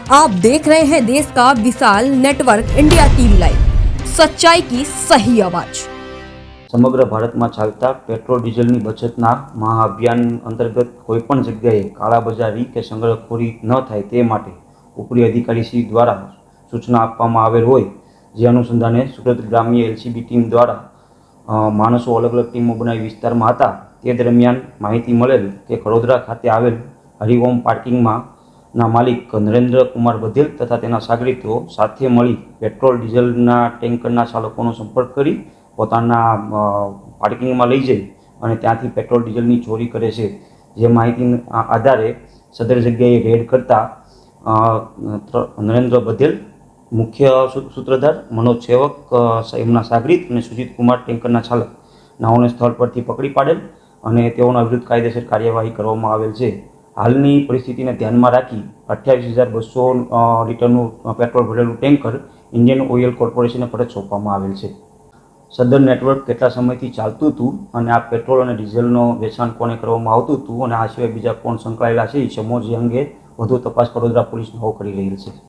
आप देख रहे हैं देश का विशाल नेटवर्क इंडिया टीवी लाइव, सच्चाई की सही आवाज। समग्र भारत में चालता पेट्रोल डीजल की बचतना महाअभियान अंतर्गत कोईपण जग्याए काळाबजारी के संग्रहखोरी न थाय ते माटे उपरी अधिकारी श्री द्वारा सूचना आपवामां आवेल होय, जे अनुसंधाने सुरत ग्राम्य एलसीबी टीम द्वारा माणसों अलग अलग टीमों बनावी विस्तार में हता ते दरमियान माहिती मळेल के खड़ोदरा खाते आवेल हरिओम पार्किंग में ना मालिक नरेन्द्र कुमार बधेल तथा तेना सागरीतो साथे मळी पेट्रोल डीजलना टेंकरना चालकोनो संपर्क करी पोताना पार्किंग में लई जाई अने त्यांथी पेट्रोल डीजलनी चोरी करे छे। जे माहिती आधारे सदर जग्याए रेड करता नरेन्द्र बधेल, मुख्य सूत्रधार मनोज सेवक, एमना सागरीत अने सुजीत कुमार टेंकरना चालक नाओने स्थल परथी पकड़ी पाडेल अने तेओना विरुद्ध कायदेसर कार्यवाही करवामां आवेल छे। हालनी परिस्थितिने ध्यानमां राखी 28,200 लीटरનું पेट्रोल भरेલું ટેન્કર इंडियन ऑयल कोर्पोरेशने परत सोंपवामां आवेल छे। सदर नेटवर्क કેટલા સમયથી ચાલતું હતું અને આ પેટ્રોલ અને ડીઝલનો વેચાણ કોને કરવામાં આવતું હતું અને આ સિવાય બીજા કોણ સંકળાયેલા છે એ સમજો અંગે વધુ તપાસ વડોદરા પોલીસ નવો કરી રહેલ છે।